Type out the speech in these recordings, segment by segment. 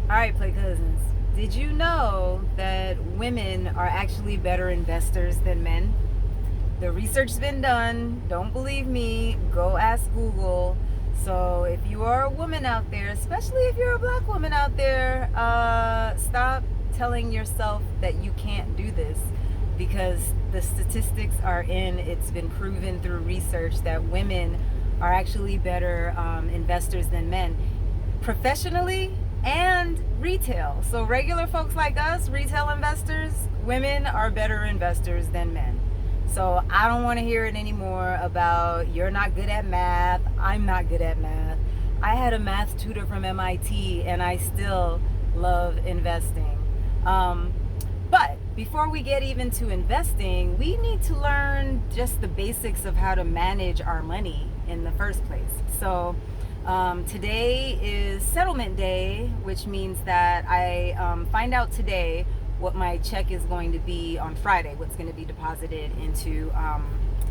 All right, Play Cousins. Did you know that women are actually better investors than men? The research's been done. Don't believe me? Go ask Google. So if you are a woman out there, especially if you're a black woman out there, stop telling yourself that you can't do this, because the statistics are in. It's been proven through research that women are actually better investors than men, professionally and retail. So regular folks like us, retail investors, women are better investors than men. So I don't want to hear it anymore about you're not good at math, I'm not good at math. I had a math tutor from MIT and I still love investing. But before we get even to investing, we need to learn just the basics of how to manage our money in the first place. So today is settlement day, which means that I find out today what my check is going to be on Friday, what's going to be deposited into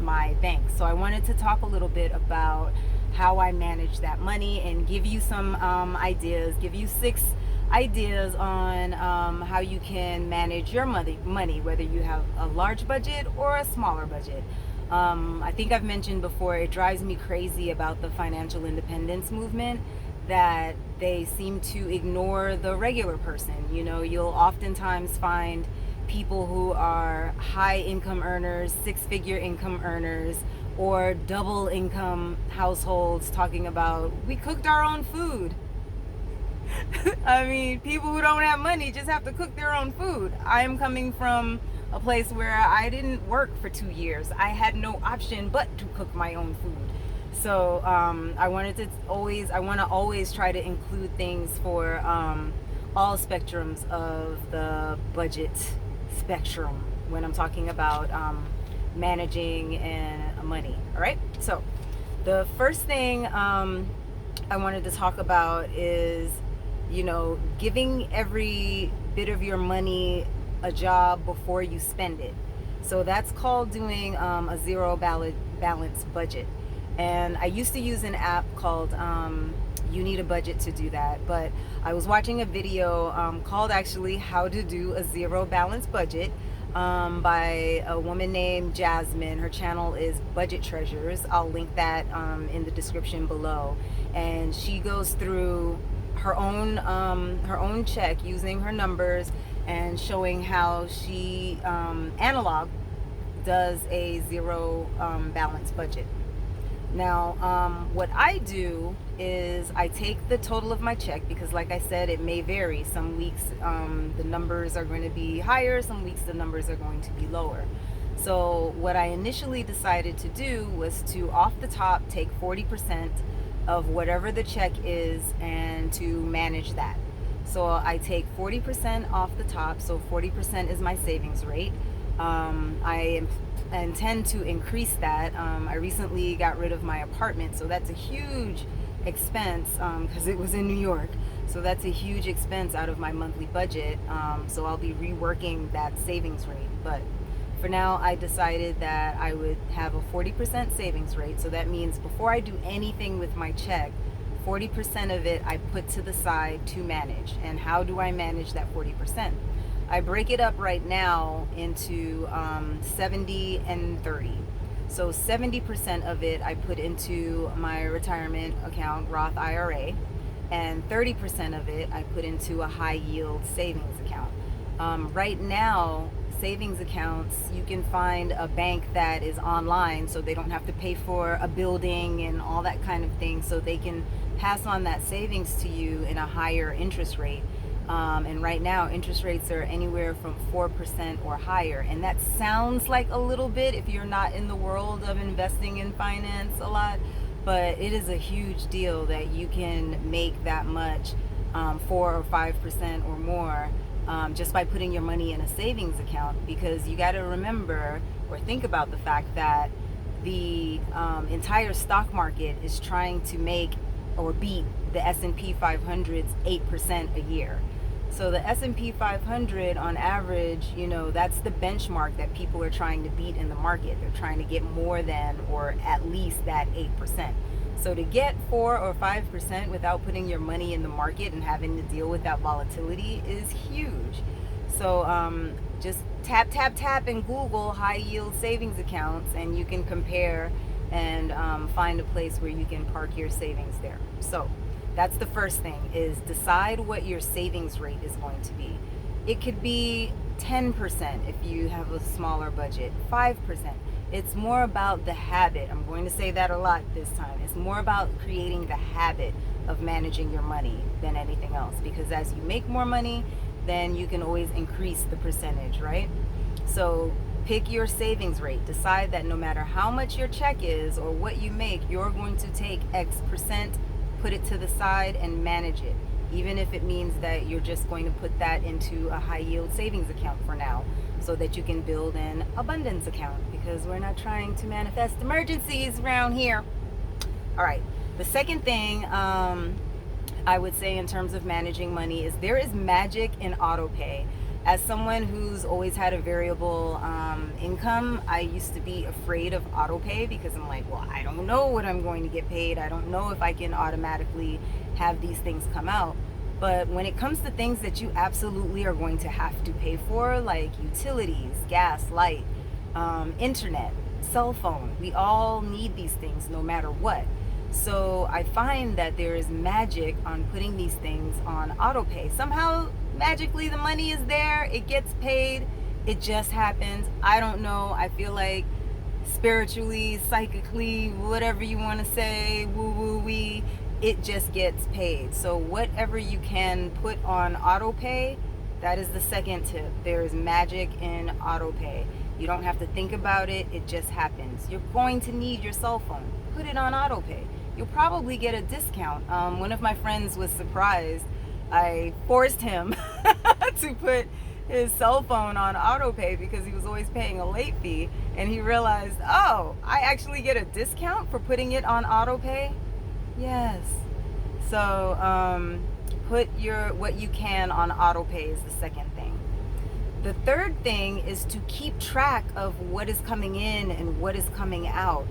my bank. So I wanted to talk a little bit about how I manage that money and give you some ideas, give you 6 ideas on how you can manage your money, whether you have a large budget or a smaller budget. I think I've mentioned before, it drives me crazy about the financial independence movement that they seem to ignore the regular person. You know, you'll oftentimes find people who are high income earners, 6-figure income earners, or double income households talking about, we cooked our own food. I mean, people who don't have money just have to cook their own food. I'm coming from a place where I didn't work for 2 years. I had no option but to cook my own food. So I want to always try to include things for all spectrums of the budget spectrum when I'm talking about managing and money. All right. So the first thing I wanted to talk about is, giving every bit of your money a job before you spend it. So that's called doing a zero balance budget. And I used to use an app called You Need a Budget to do that. But I was watching a video called actually How to Do a Zero Balance Budget by a woman named Jasmine. Her channel is Budget Treasures. I'll link that in the description below. And she goes through her own check using her numbers and showing how she analog does a zero balance budget. Now, what I do is I take the total of my check, because like I said, it may vary. Some weeks the numbers are going to be higher, some weeks the numbers are going to be lower. So what I initially decided to do was to, off the top, take 40% of whatever the check is and to manage that. So I take 40% off the top, so 40% is my savings rate. I intend to increase that. I recently got rid of my apartment, so that's a huge expense because it was in New York. So that's a huge expense out of my monthly budget. So I'll be reworking that savings rate. But for now, I decided that I would have a 40% savings rate. So that means before I do anything with my check, 40% of it I put to the side to manage. And how do I manage that 40%? I break it up right now into 70 and 30. So 70% of it I put into my retirement account, Roth IRA, and 30% of it I put into a high yield savings account. Right now, savings accounts, you can find a bank that is online, so they don't have to pay for a building and all that kind of thing, so they can pass on that savings to you in a higher interest rate. And right now, interest rates are anywhere from 4% or higher. And that sounds like a little bit if you're not in the world of investing in finance a lot, but it is a huge deal that you can make that much, 4 or 5% or more, just by putting your money in a savings account. Because you got to remember or think about the fact that the entire stock market is trying to make or beat the S&P 500's 8% a year. So the S&P 500 on average, that's the benchmark that people are trying to beat in the market. They're trying to get more than or at least that 8%. So to get 4 or 5% without putting your money in the market and having to deal with that volatility is huge. So just tap, tap, tap and Google high yield savings accounts, and you can compare and find a place where you can park your savings there. So that's the first thing, is decide what your savings rate is going to be. It could be 10% if you have a smaller budget, 5%. It's more about the habit. I'm going to say that a lot this time. It's more about creating the habit of managing your money than anything else, because as you make more money, then you can always increase the percentage, right? So pick your savings rate. Decide that no matter how much your check is or what you make, you're going to take X percent, put it to the side and manage it, even if it means that you're just going to put that into a high yield savings account for now, so that you can build an abundance account, because we're not trying to manifest emergencies around here. All right, the second thing I would say in terms of managing money is there is magic in auto pay. As someone who's always had a variable income, I used to be afraid of auto pay, because I'm like, well, I don't know what I'm going to get paid. I don't know if I can automatically have these things come out. But when it comes to things that you absolutely are going to have to pay for, like utilities, gas, light, internet, cell phone, we all need these things no matter what. So I find that there is magic on putting these things on auto pay. Somehow, magically, the money is there, it gets paid, it just happens. I don't know. I feel like spiritually, psychically, whatever you want to say, woo-woo-wee, it just gets paid. So whatever you can put on auto pay, that is the second tip. There is magic in auto pay. You don't have to think about it, it just happens. You're going to need your cell phone. Put it on auto pay. You'll probably get a discount. One of my friends was surprised. I forced him to put his cell phone on auto pay because he was always paying a late fee, and he realized, oh, I actually get a discount for putting it on auto pay. Yes. So put what you can on auto pay is the second thing. The third thing is to keep track of what is coming in and what is coming out.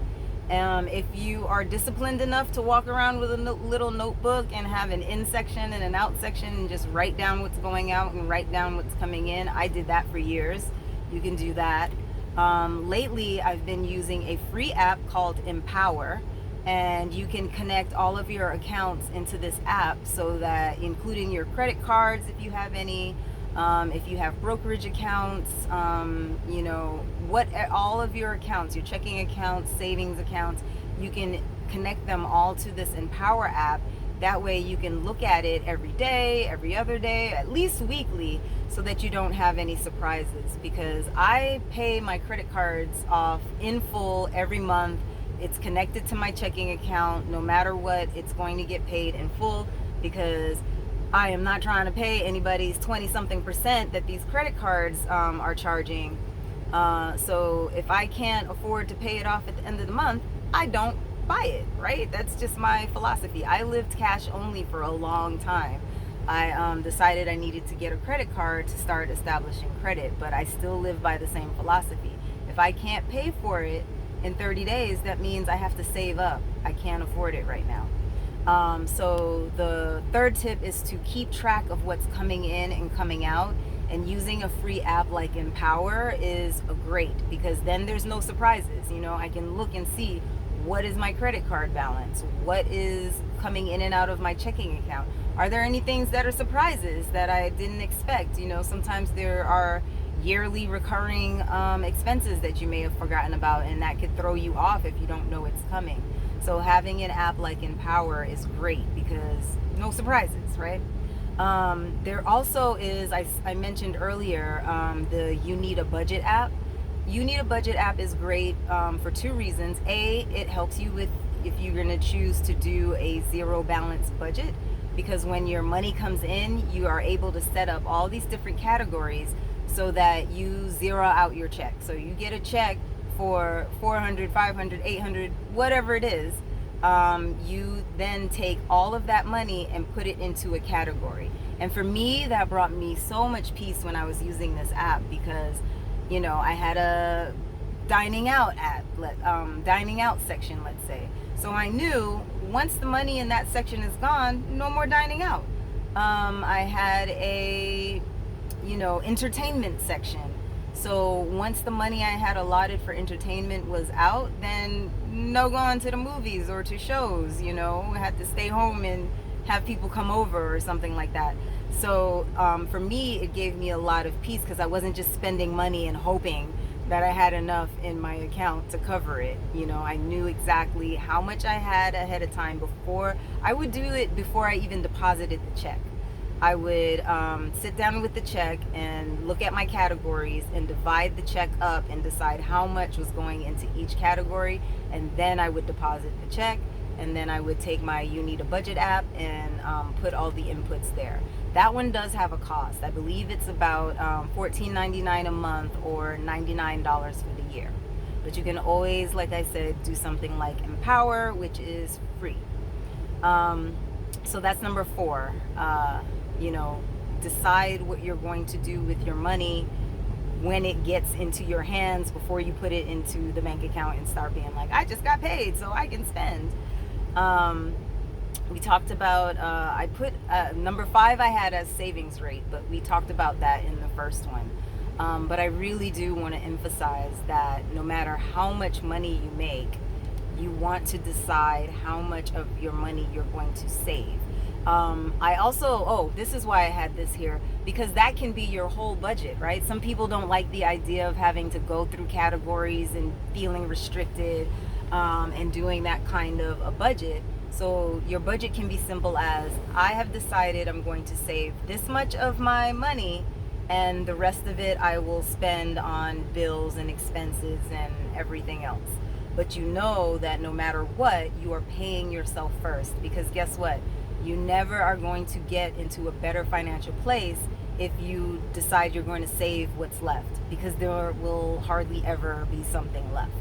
If you are disciplined enough to walk around with a little notebook and have an in section and an out section and just write down what's going out and write down what's coming in, I did that for years. You can do that. Lately, I've been using a free app called Empower, and you can connect all of your accounts into this app, so that, including your credit cards if you have any, if you have brokerage accounts, all of your accounts, your checking accounts, savings accounts, you can connect them all to this Empower app. That way you can look at it every day, every other day, at least weekly, so that you don't have any surprises. Because I pay my credit cards off in full every month. It's connected to my checking account. No matter what, it's going to get paid in full, because I am not trying to pay anybody's 20-something% that these credit cards are charging. So if I can't afford to pay it off at the end of the month, I don't buy it, right? That's just my philosophy. I lived cash only for a long time. I decided I needed to get a credit card to start establishing credit, but I still live by the same philosophy. If I can't pay for it in 30 days, that means I have to save up. I can't afford it right now. So the third tip is to keep track of what's coming in and coming out, and using a free app like Empower is great, because then there's no surprises. I can look and see, what is my credit card balance? What is coming in and out of my checking account? Are there any things that are surprises that I didn't expect? Sometimes there are yearly recurring expenses that you may have forgotten about, and that could throw you off if you don't know it's coming. So having an app like Empower is great, because no surprises, right? There also is, I mentioned earlier, the You Need a Budget app. You Need a Budget app is great for two reasons. A, it helps you with, if you're going to choose to do a zero balance budget, because when your money comes in, you are able to set up all these different categories so that you zero out your check. So you get a check for 400, 500, 800, whatever it is. You then take all of that money and put it into a category. And for me, that brought me so much peace when I was using this app, because I had a dining out app, dining out section, let's say. So I knew once the money in that section is gone, no more dining out. I had a, entertainment section. So once the money I had allotted for entertainment was out, then no going to the movies or to shows, I had to stay home and have people come over or something like that. So for me, it gave me a lot of peace because I wasn't just spending money and hoping that I had enough in my account to cover it. I knew exactly how much I had ahead of time. Before I would do it before I even deposited the check. I would sit down with the check and look at my categories and divide the check up and decide how much was going into each category, and then I would deposit the check, and then I would take my You Need a Budget app and put all the inputs there. That one does have a cost. I believe it's about $14.99 a month or $99 for the year. But you can always, like I said, do something like Empower, which is free. So that's number 4. Decide what you're going to do with your money when it gets into your hands before you put it into the bank account and start being like, I just got paid so I can spend. We talked about, I put number 5 I had as savings rate, but we talked about that in the first one. But I really do want to emphasize that no matter how much money you make, you want to decide how much of your money you're going to save. I also, this is why I had this here, because that can be your whole budget, right? Some people don't like the idea of having to go through categories and feeling restricted and doing that kind of a budget. So your budget can be simple as, I have decided I'm going to save this much of my money, and the rest of it I will spend on bills and expenses and everything else. But you know that no matter what, you are paying yourself first, because guess what? You never are going to get into a better financial place if you decide you're going to save what's left, because there will hardly ever be something left,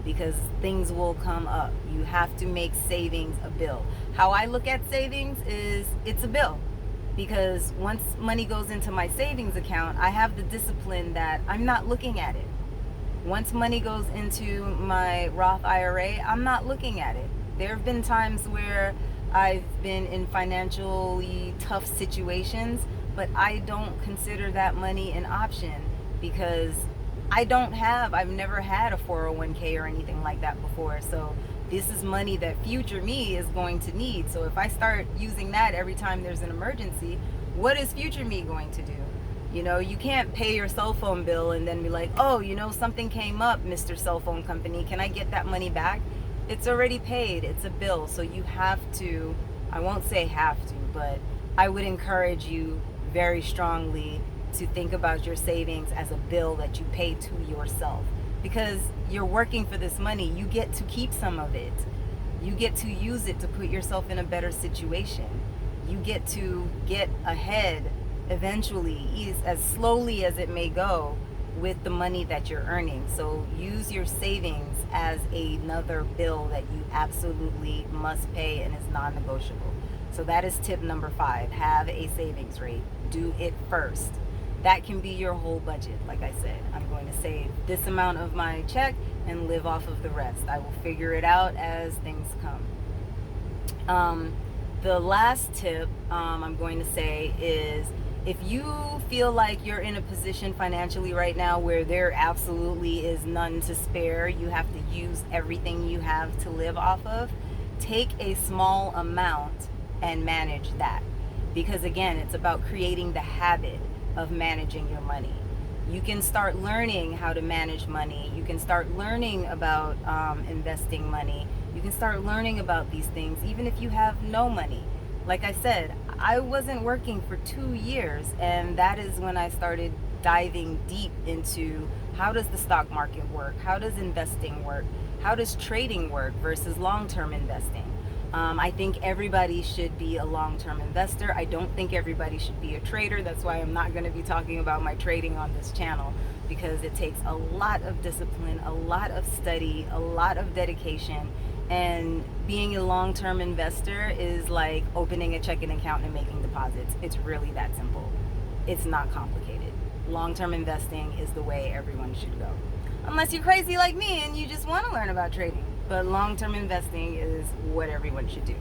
because things will come up. You have to make savings a bill. How I look at savings is it's a bill, because once money goes into my savings account, I have the discipline that I'm not looking at it. Once money goes into my Roth IRA, I'm not looking at it. There have been times where I've been in financially tough situations, but I don't consider that money an option because I've never had a 401k or anything like that before. So this is money that future me is going to need. So if I start using that every time there's an emergency, what is future me going to do? You can't pay your cell phone bill and then be like, oh, something came up, Mr. Cell Phone Company. Can I get that money back? It's already paid. It's a bill. So you have to, I won't say have to, but I would encourage you very strongly to think about your savings as a bill that you pay to yourself, because you're working for this money. You get to keep some of it. You get to use it to put yourself in a better situation. You get to get ahead eventually, as slowly as it may go, with the money that you're earning. So use your savings as another bill that you absolutely must pay and is non-negotiable. So that is tip number 5. Have a savings rate. Do it first. That can be your whole budget. Like I said, I'm going to save this amount of my check and live off of the rest. I will figure it out as things come. The last tip I'm going to say is, if you feel like you're in a position financially right now where there absolutely is none to spare, you have to use everything you have to live off of, take a small amount and manage that. Because again, it's about creating the habit of managing your money. You can start learning how to manage money. You can start learning about investing money. You can start learning about these things even if you have no money. Like I said, I wasn't working for 2 years, and that is when I started diving deep into how does the stock market work? How does investing work? How does trading work versus long-term investing? I think everybody should be a long-term investor. I don't think everybody should be a trader. That's why I'm not going to be talking about my trading on this channel, because it takes a lot of discipline, a lot of study, a lot of dedication. And being a long-term investor is like opening a checking account and making deposits. It's really that simple. It's not complicated. Long-term investing is the way everyone should go. Unless you're crazy like me and you just want to learn about trading. But long-term investing is what everyone should do.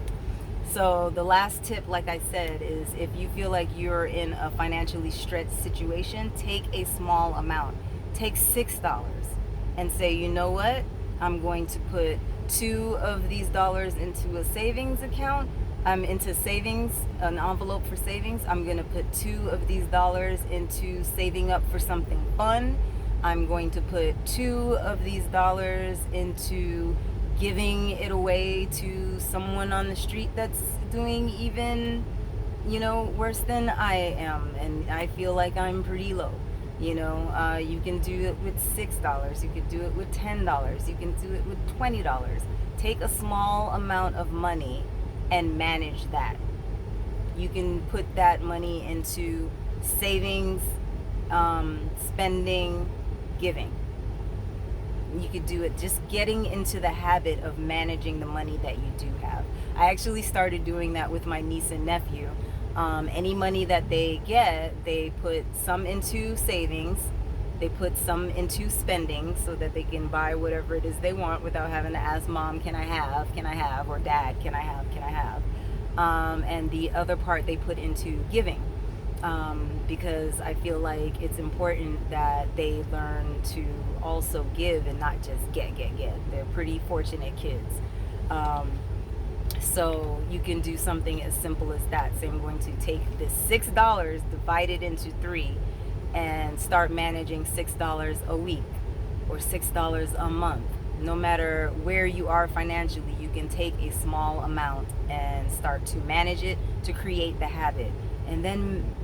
So the last tip, like I said, is if you feel like you're in a financially stretched situation, take a small amount. Take $6 and say, you know what? I'm going to put two of these dollars into a savings account. I'm into savings, an envelope for savings. I'm going to put two of these dollars into saving up for something fun. I'm going to put two of these dollars into giving it away to someone on the street that's doing even, worse than I am, and I feel like I'm pretty low. You can do it with $6. You could do it with $10. You can do it with $20. Take a small amount of money and manage that. You can put that money into savings, spending, giving. You could do it just getting into the habit of managing the money that you do have. I actually started doing that with my niece and nephew. Any money that they get, they put some into savings, they put some into spending so that they can buy whatever it is they want without having to ask mom, can I have, or dad, can I have. And the other part they put into giving. Because I feel like it's important that they learn to also give and not just get. They're pretty fortunate kids. So you can do something as simple as that. Say I'm going to take this $6, divide it into three, and start managing $6 a week or $6 a month. No matter where you are financially, you can take a small amount and start to manage it to create the habit. And then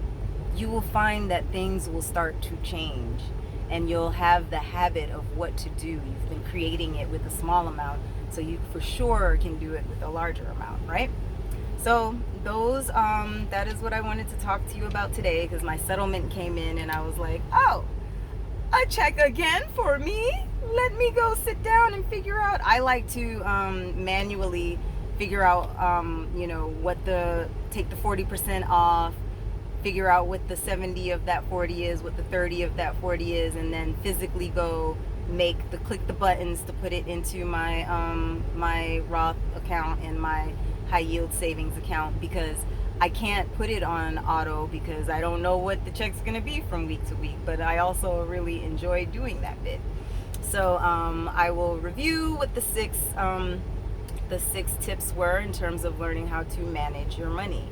you will find that things will start to change and you'll have the habit of what to do. You've been creating it with a small amount, so you for sure can do it with a larger amount, right? So that is what I wanted to talk to you about today, because my settlement came in and I was like, oh, a check again for me? Let me go sit down and figure out. I like to manually figure out, take the 40% off, figure out what the 70 of that 40 is, what the 30 of that 40 is, and then physically go click the buttons to put it into my my Roth account and my high yield savings account, because I can't put it on auto because I don't know what the check's going to be from week to week. But I also really enjoy doing that bit. So I will review what the six tips were in terms of learning how to manage your money.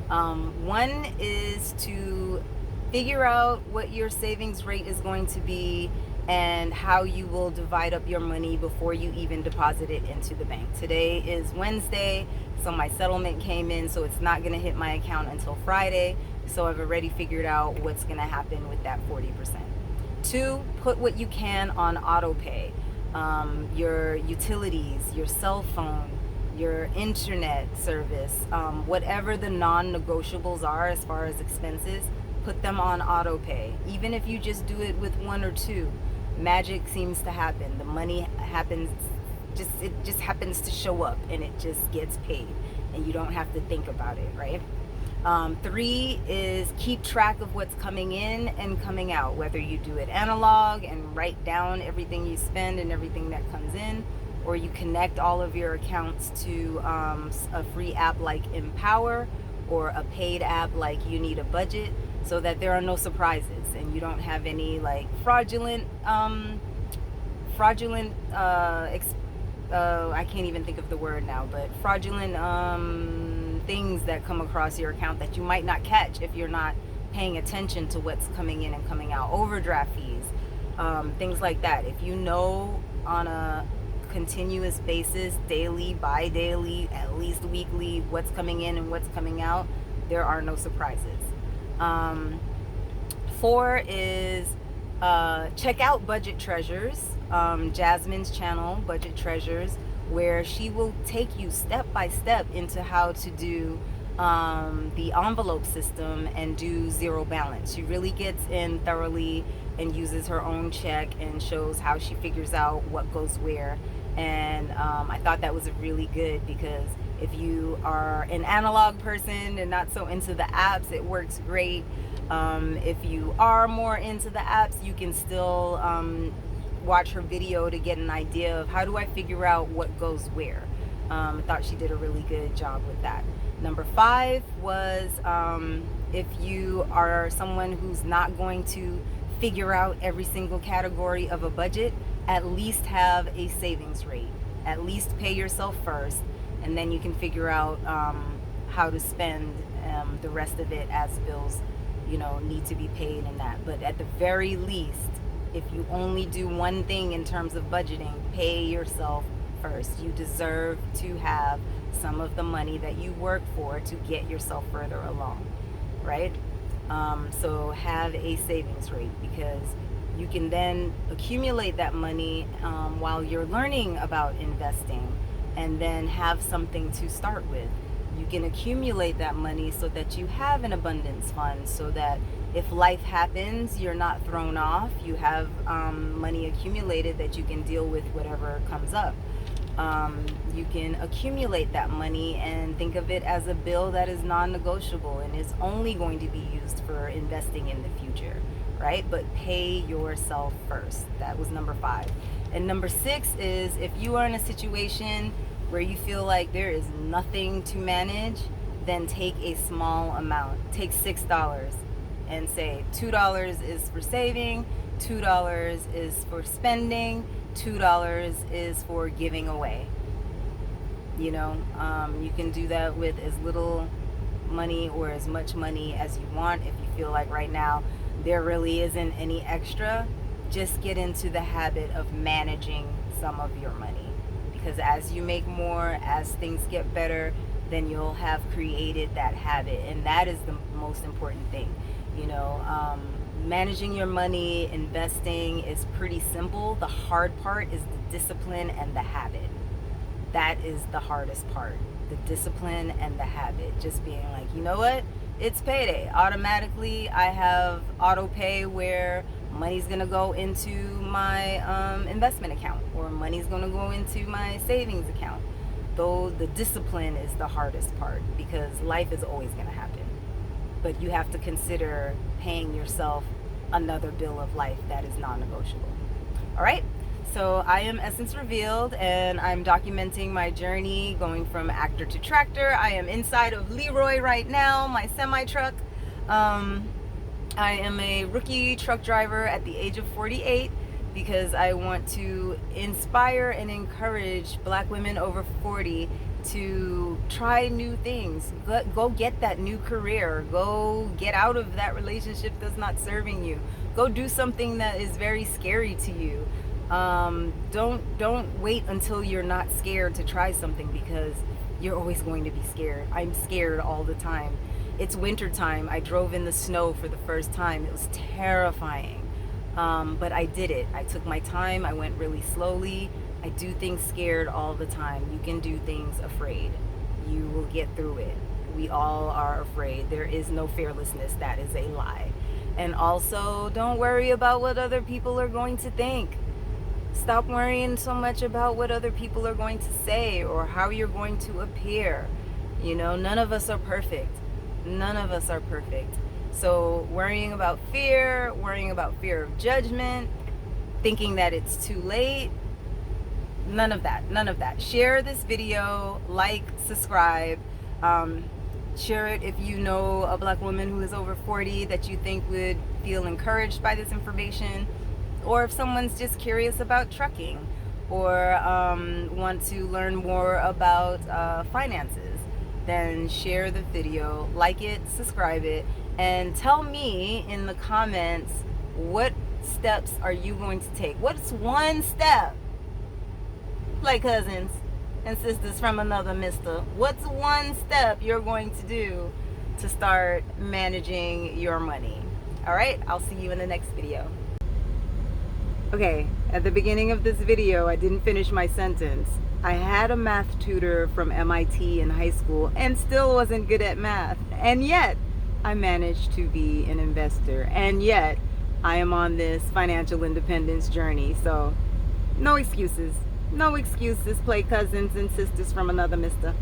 One is to figure out what your savings rate is going to be and how you will divide up your money before you even deposit it into the bank. Today is Wednesday, so my settlement came in, so it's not going to hit my account until Friday. So I've already figured out what's going to happen with that 40%. Two, put what you can on auto pay. Your utilities, your cell phone, your internet service, whatever the non-negotiables are as far as expenses, put them on auto pay. Even if you just do it with one or two, magic seems to happen. The money it just happens to show up and it just gets paid and you don't have to think about it, right? Three is keep track of what's coming in and coming out, whether you do it analog and write down everything you spend and everything that comes in, or you connect all of your accounts to a free app like Empower or a paid app like You Need a Budget, so that there are no surprises and you don't have any like fraudulent I can't even think of the word now, but fraudulent things that come across your account that you might not catch if you're not paying attention to what's coming in and coming out. Overdraft fees, things like that. If you know on a continuous basis, daily, bi-daily, at least weekly, what's coming in and what's coming out, there are no surprises. Four is check out Budget Treasures, Jasmine's channel, Budget Treasures, where she will take you step by step into how to do the envelope system and do zero balance. She really gets in thoroughly and uses her own check and shows how she figures out what goes where. And I thought that was really good, because if you are an analog person and not so into the apps, it works great. If you are more into the apps, you can still watch her video to get an idea of how do I figure out what goes where. I thought she did a really good job with that. Number 5 was if you are someone who's not going to figure out every single category of a budget, at least have a savings rate. At least pay yourself first, and then you can figure out how to spend the rest of it as bills, need to be paid and that. But at the very least, if you only do one thing in terms of budgeting, pay yourself first. You deserve to have some of the money that you work for to get yourself further along, right? So have a savings rate, because you can then accumulate that money while you're learning about investing, and then have something to start with. You can accumulate that money so that you have an abundance fund, so that if life happens, you're not thrown off. You have money accumulated that you can deal with whatever comes up. You can accumulate that money and think of it as a bill that is non-negotiable and is only going to be used for investing in the future, right? But pay yourself first. That was number 5. And number 6 is if you are in a situation where you feel like there is nothing to manage, then take a small amount. Take $6 and say $2 is for saving, $2 is for spending, $2 is for giving away. You can do that with as little money or as much money as you want. If you feel like right now there really isn't any extra, just get into the habit of managing some of your money, because as you make more, as things get better, then you'll have created that habit, and that is the most important thing. Managing your money, investing is pretty simple. The hard part is the discipline and the habit. That is the hardest part, the discipline and the habit. Just being like, you know what? It's payday. Automatically, I have auto pay where money's gonna go into my investment account, or money's gonna go into my savings account. Though the discipline is the hardest part, because life is always gonna happen. But you have to consider paying yourself another bill of life that is non-negotiable. All right, so I am Essence Revealed, and I'm documenting my journey going from actor to tractor. I am inside of Leroy right now, my semi-truck. I am a rookie truck driver at the age of 48, because I want to inspire and encourage Black women over 40 to try new things. Go get that new career. Go get out of that relationship that's not serving you. Go do something that is very scary to you. Don't wait until you're not scared to try something, because you're always going to be scared. I'm scared all the time. It's winter time. I drove in the snow for the first time. It was terrifying. But I did it. I took my time. I went really slowly. I do things scared all the time. You can do things afraid. You will get through it. We all are afraid. There is no fearlessness. That is a lie. And also, don't worry about what other people are going to think. Stop worrying so much about what other people are going to say or how you're going to appear. None of us are perfect. None of us are perfect. So worrying about fear of judgment, thinking that it's too late, none of that. Share this video, like, subscribe, share it if you know a Black woman who is over 40 that you think would feel encouraged by this information, or if someone's just curious about trucking or want to learn more about finances, then share the video, like it, subscribe it, and tell me in the comments, what steps are you going to take? What's one step? Like cousins and sisters from another mister, what's one step you're going to do to start managing your money? All right, I'll see you in the next video. Okay, at the beginning of this video, I didn't finish my sentence. I had a math tutor from MIT in high school and still wasn't good at math. And yet, I managed to be an investor. And yet, I am on this financial independence journey. So, no excuses. No excuses. Play cousins and sisters from another mister.